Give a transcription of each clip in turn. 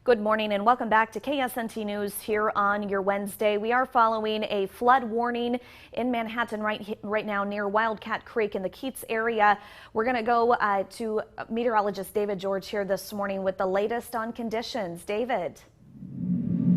Good morning and welcome back to KSNT News here on your Wednesday. We are following a flood warning in Manhattan right now near Wildcat Creek in the Keats area. We're going to go to meteorologist David George here this morning with the latest on conditions. David.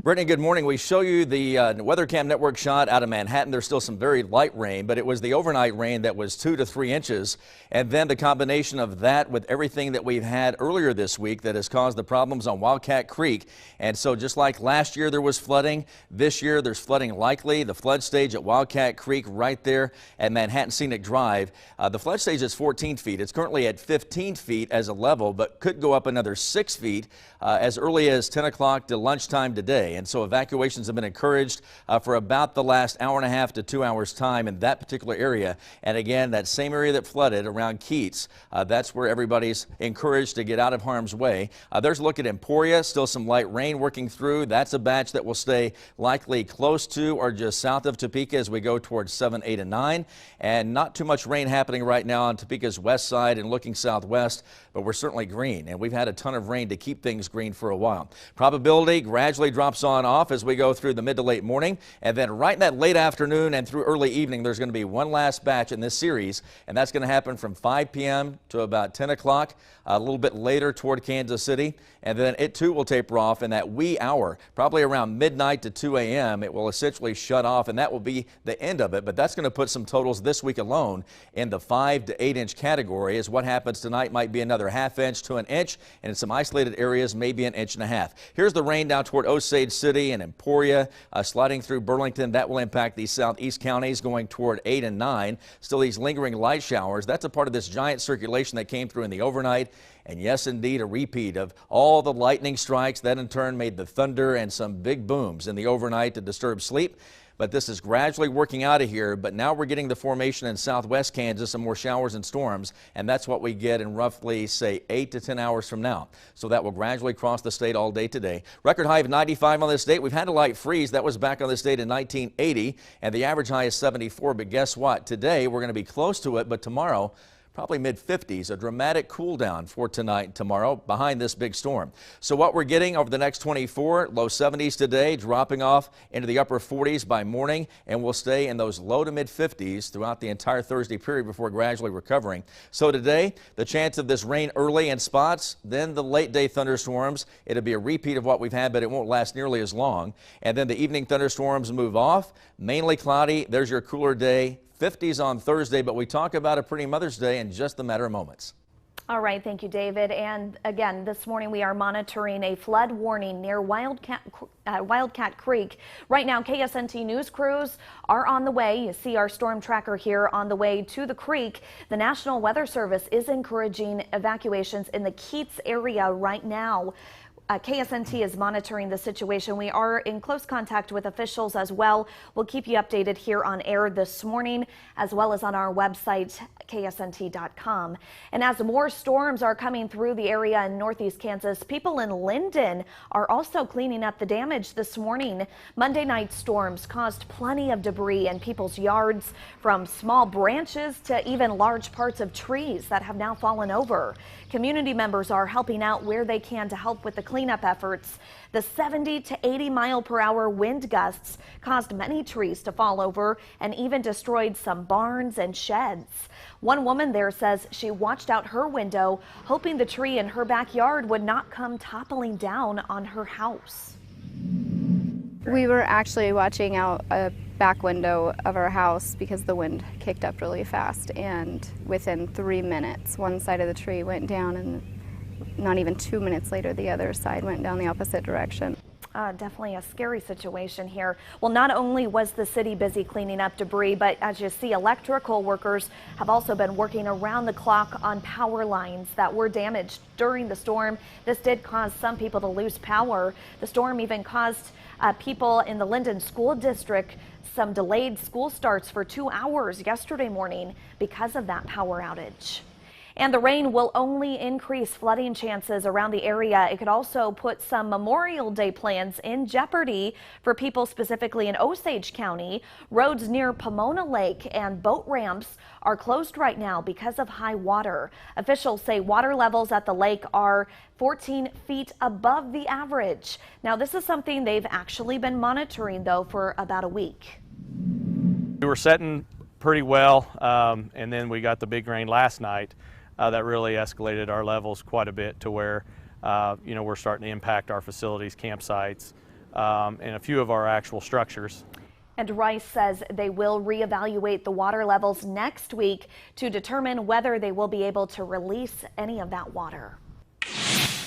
Brittany, good morning. We show you the Weather Cam Network shot out of Manhattan. There's still some very light rain, but it was the overnight rain that was 2 to 3 inches. And then the combination of that with everything that we've had earlier this week that has caused the problems on Wildcat Creek. And so just like last year there was flooding, this year there's flooding likely. The flood stage at Wildcat Creek right there at Manhattan Scenic Drive. The flood stage is 14 feet. It's currently at 15 feet as a level, but could go up another 6 feet as early as 10 o'clock to lunchtime today. And so evacuations have been encouraged for about the last hour and a half to 2 hours time in that particular area. And again, that same area that flooded around Keats, that's where everybody's encouraged to get out of harm's way. There's a look at Emporia, still some light rain working through. That's a batch that will stay likely close to or just south of Topeka as we go towards 7, 8, and 9. And not too much rain happening right now on Topeka's west side and looking southwest, but we're certainly green. And we've had a ton of rain to keep things green for a while. Probability gradually drops on off as we go through the mid to late morning, and then right in that late afternoon and through early evening there's going to be one last batch in this series, and that's going to happen from 5 p.m. to about 10 o'clock, a little bit later toward Kansas City, and then it too will taper off in that wee hour, probably around midnight to 2 a.m. It will essentially shut off, and that will be the end of it. But that's going to put some totals this week alone in the 5 to 8 inch category, as what happens tonight might be another ½ inch to an inch, and in some isolated areas maybe 1.5 inches. Here's the rain down toward Osage City and Emporia, sliding through Burlington. That will impact these southeast counties going toward 8 and 9. Still these lingering light showers. That's a part of this giant circulation that came through in the overnight. And yes, indeed, a repeat of all the lightning strikes that in turn made the thunder and some big booms in the overnight to disturb sleep. But this is gradually working out of here. But now we're getting the formation in southwest Kansas and more showers and storms. And that's what we get in roughly, say, 8 to 10 hours from now. So that will gradually cross the state all day today. Record high of 95 on this date. We've had a light freeze. That was back on this date in 1980. And the average high is 74. But guess what? Today we're going to be close to it. But tomorrow, probably mid-50s, a dramatic cool down for tonight and tomorrow behind this big storm. So what we're getting over the next 24, low 70s today, dropping off into the upper 40s by morning, and we'll stay in those low to mid-50s throughout the entire Thursday period before gradually recovering. So today, the chance of this rain early in spots, then the late day thunderstorms. It'll be a repeat of what we've had, but it won't last nearly as long. And then the evening thunderstorms move off, mainly cloudy. There's your cooler day. 50s on Thursday, but we talk about a pretty Mother's Day in just a matter of moments. All right, thank you, David. And again, this morning we are monitoring a flood warning near Wildcat Creek. Right now, KSNT news crews are on the way. You see our storm tracker here on the way to the creek. The National Weather Service is encouraging evacuations in the Keats area right now. KSNT is monitoring the situation. We are in close contact with officials as well. We'll keep you updated here on air this morning, as well as on our website, ksnt.com. And as more storms are coming through the area in northeast Kansas, people in Linden are also cleaning up the damage this morning. Monday night storms caused plenty of debris in people's yards, from small branches to even large parts of trees that have now fallen over. Community members are helping out where they can to help with the cleanup efforts. The 70 to 80 mile per hour wind gusts caused many trees to fall over and even destroyed some barns and sheds. One woman there says she watched out her window, hoping the tree in her backyard would not come toppling down on her house. We were actually watching out a back window of our house because the wind kicked up really fast, and within 3 minutes one side of the tree went down, and not even 2 minutes later the other side went down the opposite direction. Definitely a scary situation here. Well, not only was the city busy cleaning up debris, but as you see, electrical workers have also been working around the clock on power lines that were damaged during the storm. This did cause some people to lose power. The storm even caused people in the Linden School District some delayed school starts for 2 hours yesterday morning because of that power outage. And the rain will only increase flooding chances around the area. It could also put some Memorial Day plans in jeopardy for people specifically in Osage County. Roads near Pomona Lake and boat ramps are closed right now because of high water. Officials say water levels at the lake are 14 feet above the average. Now, this is something they've actually been monitoring, though, for about a week. We were setting pretty well, and then we got the big rain last night. That really escalated our levels quite a bit to where, we're starting to impact our facilities, campsites, and a few of our actual structures. And Rice says they will reevaluate the water levels next week to determine whether they will be able to release any of that water.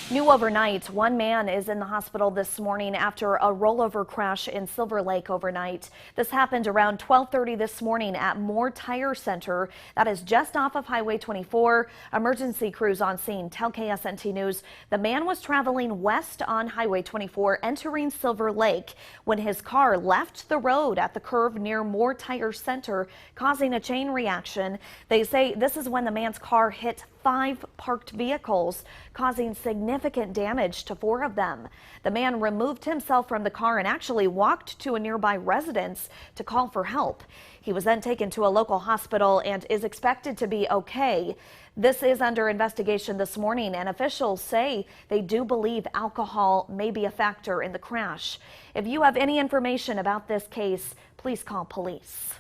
New overnight, one man is in the hospital this morning after a rollover crash in Silver Lake overnight. This happened around 12:30 this morning at Moore Tire Center. That is just off of Highway 24. Emergency crews on scene tell KSNT News the man was traveling west on Highway 24 entering Silver Lake when his car left the road at the curve near Moore Tire Center, causing a chain reaction. They say this is when the man's car hit 5 parked vehicles, causing significant damage to 4 of them. The man removed himself from the car and actually walked to a nearby residence to call for help. He was then taken to a local hospital and is expected to be okay. This is under investigation this morning, and officials say they do believe alcohol may be a factor in the crash. If you have any information about this case, please call police.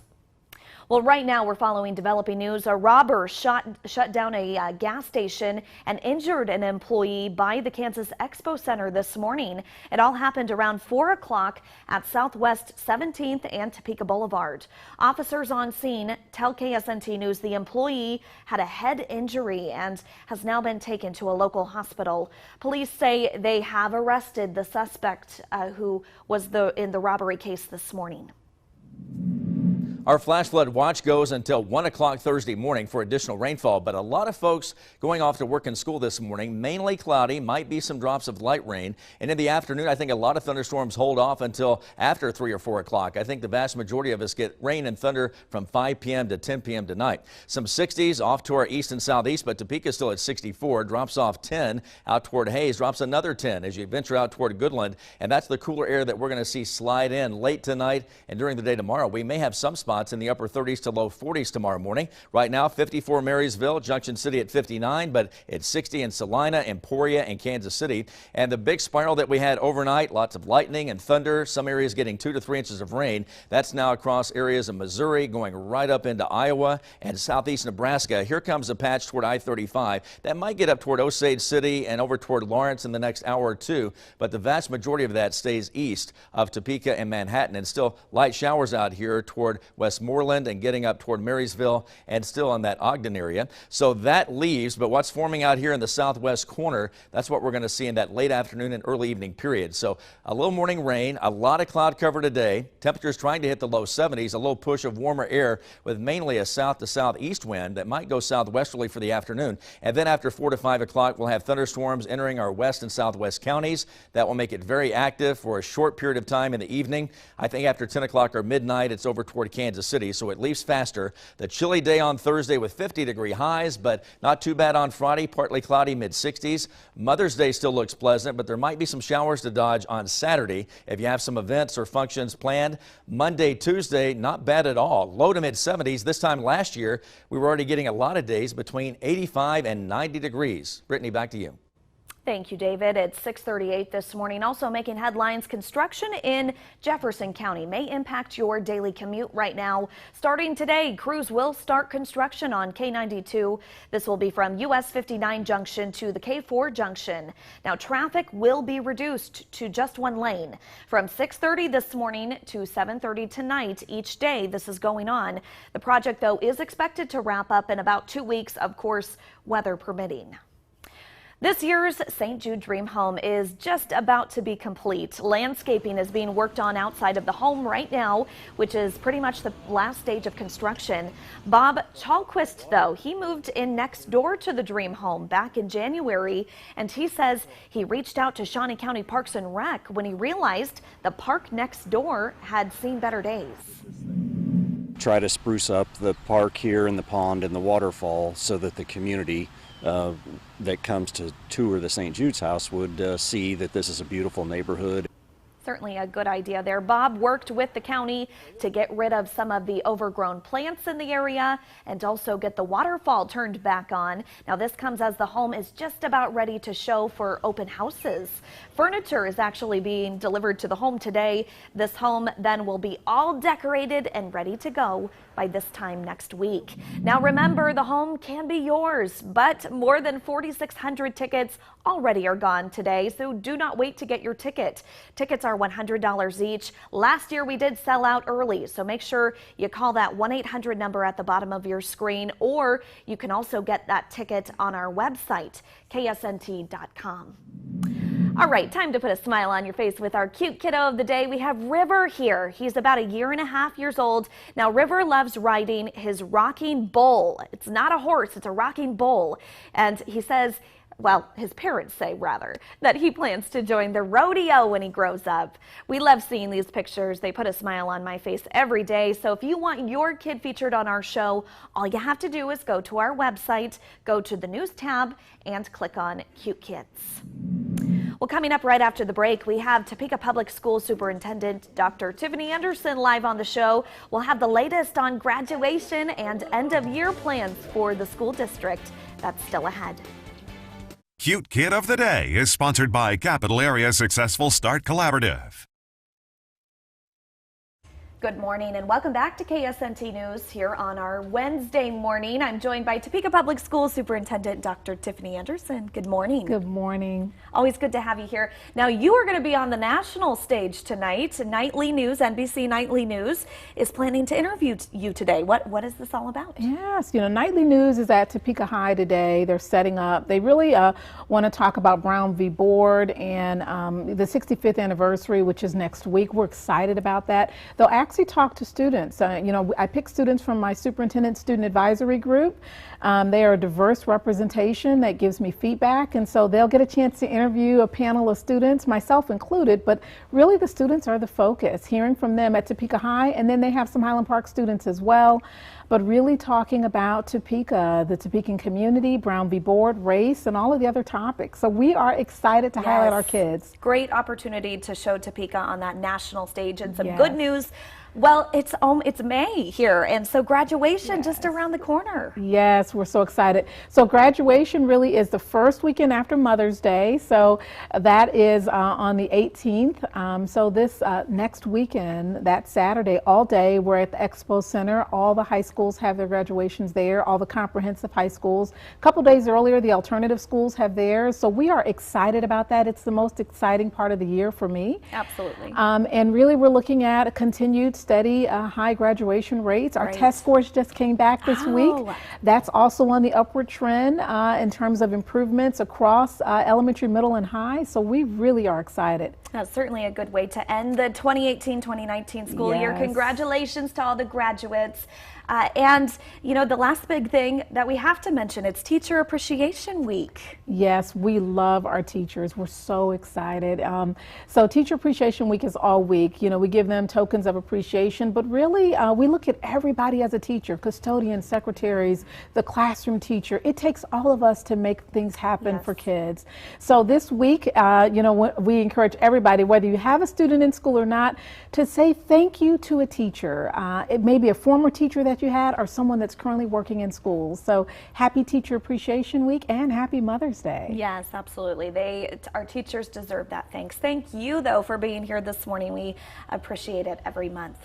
Well, right now we're following developing news. A robber shut down a gas station and injured an employee by the Kansas Expo Center this morning. It all happened around 4 o'clock at Southwest 17th and Topeka Boulevard. Officers on scene tell KSNT News the employee had a head injury and has now been taken to a local hospital. Police say they have arrested the suspect who was in the robbery case this morning. Our flash flood watch goes until 1 o'clock Thursday morning for additional rainfall, but a lot of folks going off to work and school this morning. Mainly cloudy, might be some drops of light rain, and in the afternoon I think a lot of thunderstorms hold off until after 3 or 4 o'clock. I think the vast majority of us get rain and thunder from 5 p.m. to 10 p.m. tonight. Some 60s off to our east and southeast, but Topeka still at 64, drops off 10 out toward Hayes, drops another 10 as you venture out toward Goodland, and that's the cooler air that we're going to see slide in late tonight and during the day tomorrow. We may have some spots in the upper 30s to low 40s tomorrow morning. Right now 54 Marysville, Junction City at 59, but it's 60 in Salina, Emporia, and Kansas City. And the big spiral that we had overnight, lots of lightning and thunder, some areas getting 2 to 3 inches of rain. That's now across areas of Missouri, going right up into Iowa and southeast Nebraska. Here comes a patch toward I-35 that might get up toward Osage City and over toward Lawrence in the next hour or two, but the vast majority of that stays east of Topeka and Manhattan, and still light showers out here toward Westmoreland and getting up toward Marysville and still in that Ogden area. So that leaves, but what's forming out here in the southwest corner, that's what we're going to see in that late afternoon and early evening period. So a little morning rain, a lot of cloud cover today. Temperatures trying to hit the low 70s, a little push of warmer air with mainly a south to southeast wind that might go southwesterly for the afternoon. And then after 4 to 5 o'clock, we'll have thunderstorms entering our west and southwest counties. That will make it very active for a short period of time in the evening. I think after 10 o'clock or midnight, it's over toward Kansas City, so it leaves faster. The chilly day on Thursday with 50-degree highs, but not too bad on Friday, partly cloudy, mid-60s. Mother's Day still looks pleasant, but there might be some showers to dodge on Saturday if you have some events or functions planned. Monday, Tuesday, not bad at all. Low to mid-70s. This time last year, we were already getting a lot of days between 85 and 90 degrees. Brittany, back to you. Thank you, David. It's 6:38 this morning. Also making headlines, construction in Jefferson County may impact your daily commute right now. Starting today, crews will start construction on K92. This will be from US 59 junction to the K4 junction. Now, traffic will be reduced to just one lane from 6:30 this morning to 7:30 tonight each day. This is going on. The project, though, is expected to wrap up in about 2 weeks, of course, weather permitting. This year's St. Jude Dream Home is just about to be complete. Landscaping is being worked on outside of the home right now, which is pretty much the last stage of construction. Bob Chalquist, though, he moved in next door to the Dream Home back in January, and he says he reached out to Shawnee County Parks and Rec when he realized the park next door had seen better days. try to spruce up the park here and the pond and the waterfall so that the community that comes to tour the St. Jude's house would see that this is a beautiful neighborhood. Certainly a good idea there. Bob worked with the county to get rid of some of the overgrown plants in the area and also get the waterfall turned back on. Now this comes as the home is just about ready to show for open houses. Furniture is actually being delivered to the home today. This home then will be all decorated and ready to go by this time next week. Now remember, the home can be yours, but more than 4,600 tickets already are gone today, so do not wait to get your ticket. Tickets are $100 each. Last year we did sell out early, so make sure you call that 1-800 number at the bottom of your screen, or you can also get that ticket on our website, ksnt.com. All right, time to put a smile on your face with our cute kiddo of the day. We have River here. He's about 1.5 years old. Now, River loves riding his rocking bull. It's not a horse, it's a rocking bull. And he says, well, his parents say rather, that he plans to join the rodeo when he grows up. We love seeing these pictures. They put a smile on my face every day. So if you want your kid featured on our show, all you have to do is go to our website, go to the news tab, and click on Cute Kids. Well, coming up right after the break, we have Topeka Public School Superintendent Dr. Tiffany Anderson live on the show. We'll have the latest on graduation and end-of-year plans for the school district. That's still ahead. Cute Kid of the Day is sponsored by Capital Area Successful Start Collaborative. Good morning and welcome back to KSNT News here on our Wednesday morning. I'm joined by Topeka Public Schools Superintendent Dr. Tiffany Anderson. Good morning. Good morning. Always good to have you here. Now you are going to be on the national stage tonight. Nightly News, NBC Nightly News is planning to interview you today. What is this all about? Yes, you know, Nightly News is at Topeka High today. They're setting up. They really want to talk about Brown v. Board and the 65th anniversary, which is next week. We're excited about that. They'll actually talk to students. You know, I pick students from my superintendent student advisory group. They are a diverse representation that gives me feedback, and so they'll get a chance to interview a panel of students, myself included, but really the students are the focus, hearing from them at Topeka High, and then they have some Highland Park students as well, but really talking about Topeka, the Topekan community, Brown v. Board, race, and all of the other topics. So we are excited to highlight our kids. Great opportunity to show Topeka on that national stage, and some good news. Well, it's May here, and so graduation just around the corner. Yes, we're so excited. So graduation really is the first weekend after Mother's Day, so that is on the 18th. So this next weekend, that Saturday, all day, we're at the Expo Center. All the high schools have their graduations there, all the comprehensive high schools. A couple days earlier, the alternative schools have theirs, so we are excited about that. It's the most exciting part of the year for me. Absolutely. And really, we're looking at a continued steady high graduation rates. Our test scores just came back this week. That's also on the upward trend in terms of improvements across elementary, middle, and high. So we really are excited. That's certainly a good way to end the 2018-2019 school year. Congratulations to all the graduates. And, you know, the last big thing that we have to mention, it's Teacher Appreciation Week. Yes, we love our teachers. We're so excited. So Teacher Appreciation Week is all week. You know, we give them tokens of appreciation, but really we look at everybody as a teacher, custodians, secretaries, the classroom teacher. It takes all of us to make things happen for kids. So this week, you know, we encourage everybody, whether you have a student in school or not, to say thank you to a teacher. It may be a former teacher that you had or someone that's currently working in schools. So happy Teacher Appreciation Week and happy Mother's Day. Yes, absolutely. Our teachers deserve that thanks. Thank you, though, for being here this morning. We appreciate it every month.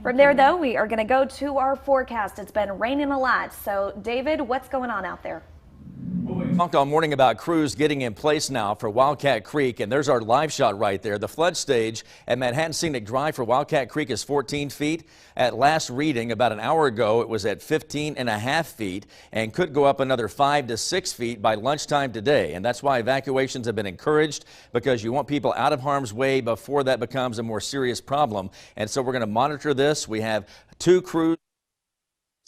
From there, though, we are going to go to our forecast. It's been raining a lot. So, David, what's going on out there? We talked all morning about crews getting in place now for Wildcat Creek, and there's our live shot right there. The flood stage at Manhattan Scenic Drive for Wildcat Creek is 14 feet. At last reading about an hour ago, it was at 15.5 feet and could go up another 5 to 6 feet by lunchtime today. And that's why evacuations have been encouraged, because you want people out of harm's way before that becomes a more serious problem. And so we're going to monitor this. We have 2 crews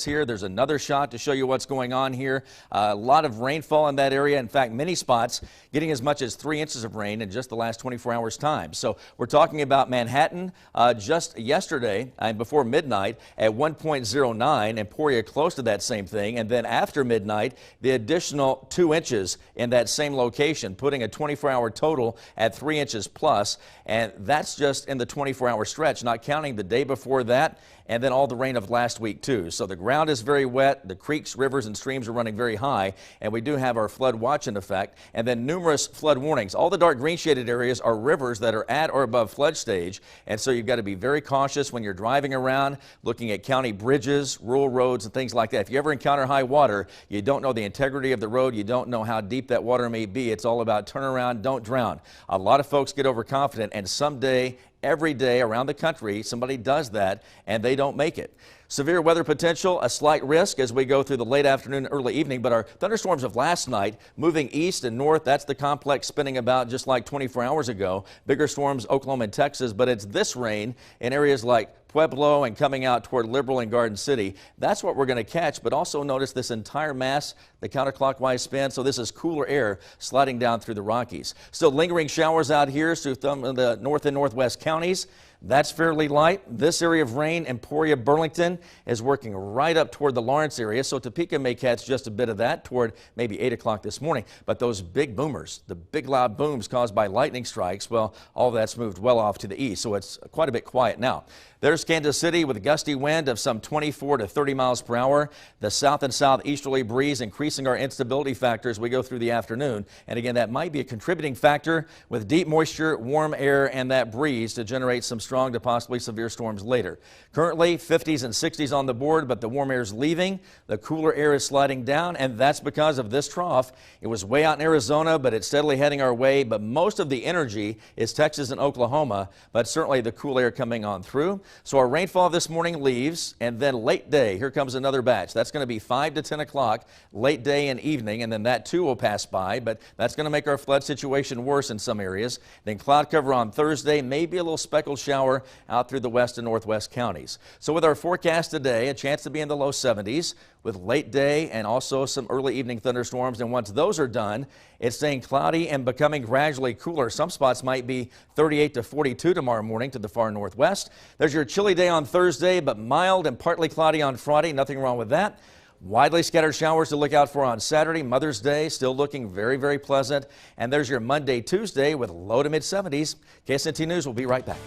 here. There's another shot to show you what's going on here. A lot of rainfall in that area. In fact, many spots getting as much as 3 inches of rain in just the last 24 hours time. So we're talking about Manhattan just yesterday and before midnight at 1.09, Emporia close to that same thing. And then after midnight, the additional 2 inches in that same location, putting a 24-hour total at 3 inches plus. And that's just in the 24-hour stretch, not counting the day before that and then all the rain of last week too. So the ground is very wet, the creeks, rivers, and streams are running very high, and we do have our flood watch in effect, and then numerous flood warnings. All the dark green shaded areas are rivers that are at or above flood stage, and so you've got to be very cautious when you're driving around, looking at county bridges, rural roads, and things like that. If you ever encounter high water, you don't know the integrity of the road, you don't know how deep that water may be. It's all about turn around, don't drown. A lot of folks get overconfident, and someday, every day around the country, somebody does that and they don't make it. Severe weather potential, a slight risk as we go through the late afternoon, early evening, but our thunderstorms of last night moving east and north, that's the complex spinning about just like 24 hours ago. Bigger storms, Oklahoma and Texas, but it's this rain in areas like Pueblo and coming out toward Liberal and Garden City. That's what we're going to catch, but also notice this entire mass, the counterclockwise spin. So this is cooler air sliding down through the Rockies. Still lingering showers out here through the north and northwest counties. That's fairly light. This area of rain, Emporia, Burlington, is working right up toward the Lawrence area. So Topeka may catch just a bit of that toward maybe 8 o'clock this morning. But those big boomers, the big loud booms caused by lightning strikes, well, all that's moved well off to the east. So it's quite a bit quiet now. There's Kansas City with a gusty wind of some 24 to 30 miles per hour. The south and southeasterly breeze increasing our instability factor as we go through the afternoon. And again, that might be a contributing factor with deep moisture, warm air, and that breeze to generate some strong to possibly severe storms later. Currently 50s and 60s on the board, but the warm air is leaving. The cooler air is sliding down, and that's because of this trough. It was way out in Arizona, but it's steadily heading our way. But most of the energy is Texas and Oklahoma, but certainly the cool air coming on through. So our rainfall this morning leaves, and then late day, here comes another batch. That's going to be 5 to 10 o'clock, late day and evening, and then that too will pass by, but that's going to make our flood situation worse in some areas. Then cloud cover on Thursday, maybe a little speckled shower out through the west and northwest counties. So with our forecast today, a chance to be in the low 70s with late day and also some early evening thunderstorms. And once those are done, it's staying cloudy and becoming gradually cooler. Some spots might be 38 to 42 tomorrow morning to the far northwest. There's your chilly day on Thursday, but mild and partly cloudy on Friday. Nothing wrong with that. Widely scattered showers to look out for on Saturday. Mother's Day still looking very, very pleasant. And there's your Monday, Tuesday with low to mid 70s. KSNT News will be right back.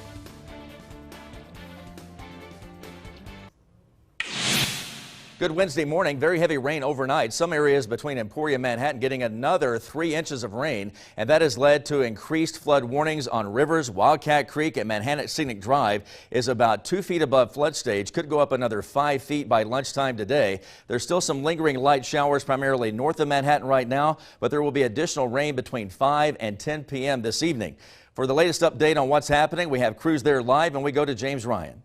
Good Wednesday morning. Very heavy rain overnight. Some areas between Emporia and Manhattan getting another 3 inches of rain, and that has led to increased flood warnings on rivers. Wildcat Creek at Manhattan Scenic Drive is about 2 feet above flood stage. Could go up another 5 feet by lunchtime today. There's still some lingering light showers primarily north of Manhattan right now, but there will be additional rain between 5 and 10 p.m. this evening. For the latest update on what's happening, we have crews there live, and we go to James Ryan.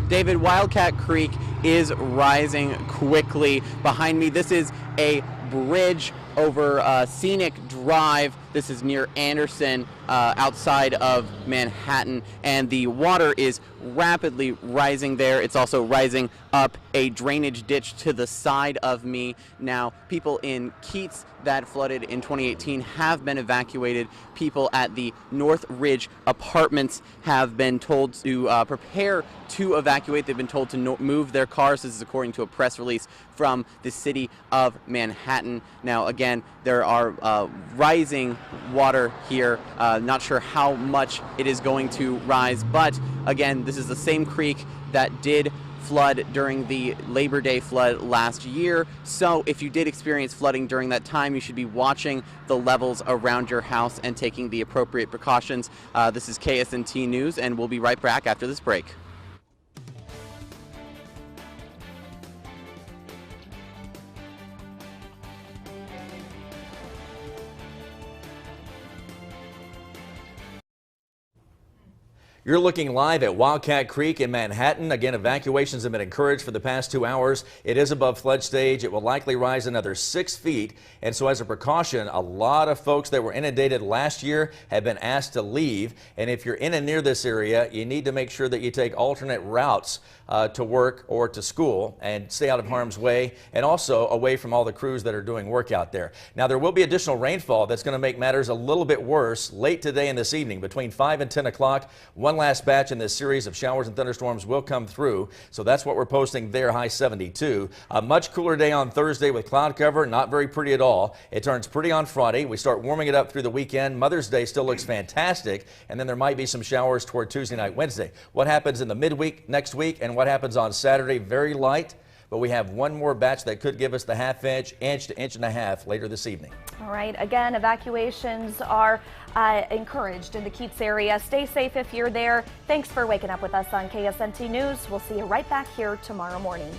David, Wildcat Creek is rising quickly behind me. This is a bridge over Scenic Drive. This is near Anderson, outside of Manhattan, and the water is rapidly rising there. It's also rising up a drainage ditch to the side of me. Now, people in Keats that flooded in 2018 have been evacuated. People at the North Ridge apartments have been told to prepare to evacuate. They've been told to move their cars. This is according to a press release from the city of Manhattan. Now, again, there are rising water here. Not sure how much it is going to rise, but again, this is the same creek that did flood during the Labor Day flood last year. So if you did experience flooding during that time, you should be watching the levels around your house and taking the appropriate precautions. This is KSNT News, and we'll be right back after this break. You're looking live at Wildcat Creek in Manhattan. Again, evacuations have been encouraged for the past 2 hours. It is above flood stage. It will likely rise another 6 feet. And so as a precaution, a lot of folks that were inundated last year have been asked to leave. And if you're in and near this area, you need to make sure that you take alternate routes to work or to school and stay out of harm's way, and also away from all the crews that are doing work out there. Now, there will be additional rainfall that's going to make matters a little bit worse late today and this evening between 5 and 10 o'clock. One last batch in this series of showers and thunderstorms will come through, so that's what we're posting there, high 72. A much cooler day on Thursday with cloud cover, not very pretty at all. It turns pretty on Friday. We start warming it up through the weekend. Mother's Day still looks fantastic, and then there might be some showers toward Tuesday night, Wednesday. What happens in the midweek next week and what happens on Saturday? Very light, but we have one more batch that could give us the half-inch, inch to inch and a half later this evening. All right, again, evacuations are encouraged in the Keats area. Stay safe if you're there. Thanks for waking up with us on KSNT News. We'll see you right back here tomorrow morning.